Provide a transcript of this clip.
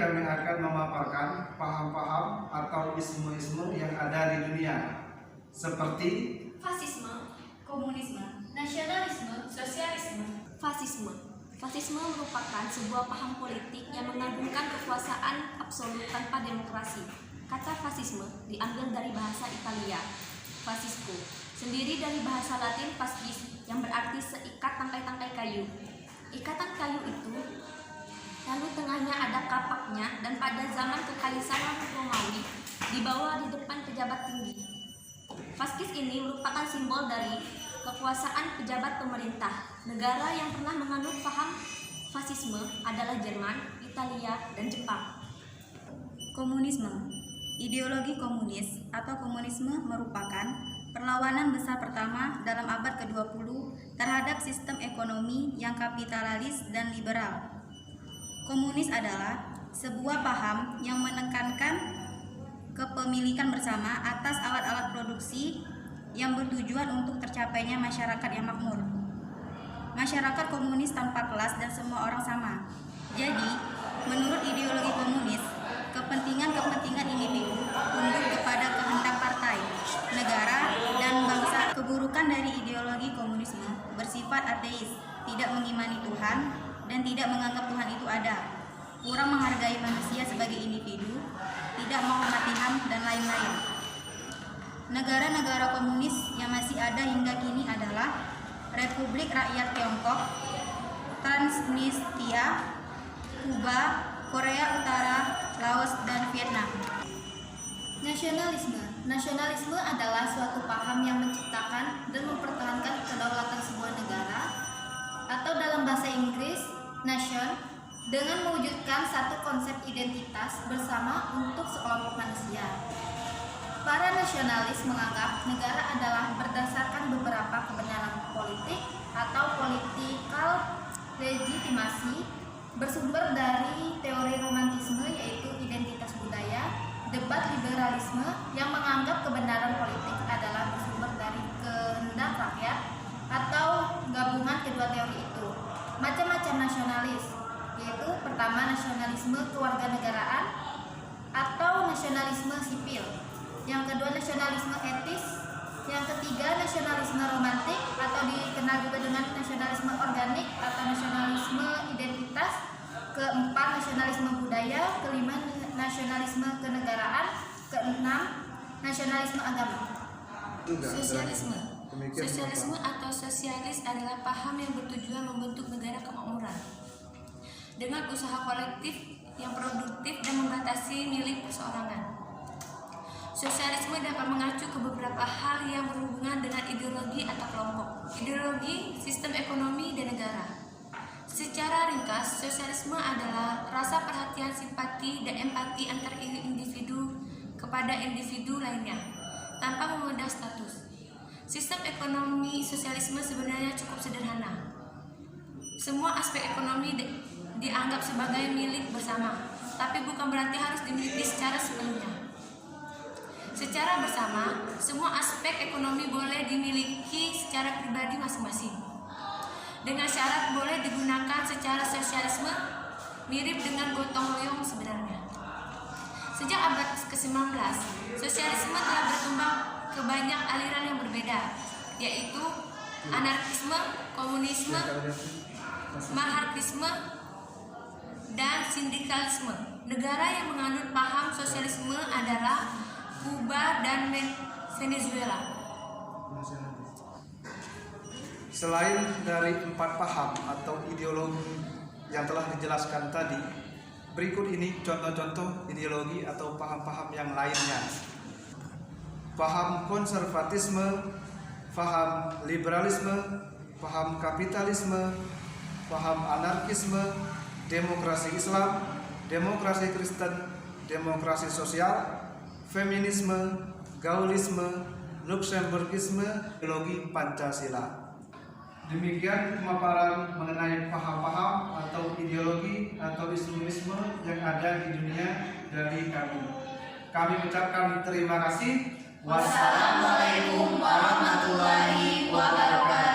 kami akan memaparkan paham-paham atau isme-isme yang ada di dunia, seperti fasisme, komunisme, nasionalisme, sosialisme. Fasisme merupakan sebuah paham politik yang mengagungkan kekuasaan absolut tanpa demokrasi. Kata fasisme diambil dari bahasa Italia, fascisco, sendiri dari bahasa Latin fascis yang berarti seikat tangkai-tangkai kayu. Ikatan kayu itu lalu tengahnya ada kapaknya, dan pada zaman kekaisaran Romawi dibawa di depan pejabat tinggi. Fascis ini merupakan simbol dari kekuasaan pejabat pemerintah. Negara yang pernah menganut paham fasisme adalah Jerman, Italia, dan Jepang. Komunisme. Ideologi komunis atau komunisme merupakan perlawanan besar pertama dalam abad ke-20 terhadap sistem ekonomi yang kapitalis dan liberal. Komunis adalah sebuah paham yang menekankan kepemilikan bersama atas alat-alat produksi yang bertujuan untuk tercapainya masyarakat yang makmur. Masyarakat komunis tanpa kelas dan semua orang sama. Jadi, menurut ideologi komunis, kepentingan individu tunduk kepada kehendak partai, negara, dan bangsa. Keburukan dari ideologi komunisme bersifat ateis, tidak mengimani Tuhan, dan tidak menganggap Tuhan itu ada, kurang menghargai manusia sebagai individu, tidak menghormati HAM, dan lain-lain. Negara-negara komunis yang masih ada hingga kini adalah Republik Rakyat Tiongkok, Transnistria, Kuba, Korea Utara, Laos, dan Vietnam. Nasionalisme adalah suatu paham yang menciptakan dan mempertahankan kedaulatan sebuah negara, atau dalam bahasa Inggris, nation, dengan mewujudkan satu konsep identitas bersama untuk sekelompok manusia. Para nasionalis menganggap negara adalah berdasarkan beberapa kebenaran politik atau political legitimasi, bersumber dari teori romantisme yaitu identitas budaya, debat liberalisme yang menganggap kebenaran politik adalah bersumber dari kehendak rakyat, atau gabungan kedua teori itu. Macam-macam nasionalis, yaitu pertama nasionalisme kewarganegaraan atau nasionalisme sipil, yang kedua nasionalisme etis, yang ketiga nasionalisme romantik atau dikenal juga dengan nasionalisme organik atau nasionalisme identitas, keempat nasionalisme budaya, kelima nasionalisme kenegaraan, keenam nasionalisme agama. Sosialisme atau sosialis adalah paham yang bertujuan membentuk negara kemakmuran dengan usaha kolektif yang produktif dan membatasi milik perseorangan. Sosialisme dapat mengacu ke beberapa hal yang berhubungan dengan ideologi atau kelompok, ideologi, sistem ekonomi, dan negara. Secara ringkas, sosialisme adalah rasa perhatian, simpati, dan empati antar individu kepada individu lainnya, tanpa memandang status. Sistem ekonomi sosialisme sebenarnya cukup sederhana. Semua aspek ekonomi dianggap sebagai milik bersama, tapi bukan berarti harus dimiliki secara sepenuhnya. Secara bersama, semua aspek ekonomi boleh dimiliki secara pribadi masing-masing, dengan syarat boleh digunakan secara sosialisme mirip dengan gotong royong sebenarnya. Sejak abad ke-19, sosialisme telah berkembang ke banyak aliran yang berbeda, yaitu anarkisme, komunisme, maharkisme, dan sindikalisme. Negara yang menganut paham sosialisme adalah Kuba dan Venezuela. Selain dari 4 paham atau ideologi yang telah dijelaskan tadi, berikut ini contoh-contoh ideologi atau paham-paham yang lainnya. Paham konservatisme, paham liberalisme, paham kapitalisme, paham anarkisme, demokrasi Islam, demokrasi Kristen, demokrasi sosial, feminisme, gaullisme, Luxemburgisme, ideologi Pancasila. Demikian pemaparan mengenai paham-paham atau ideologi atau islamisme yang ada di dunia dari kami. Kami ucapkan terima kasih. Wassalamualaikum warahmatullahi wabarakatuh.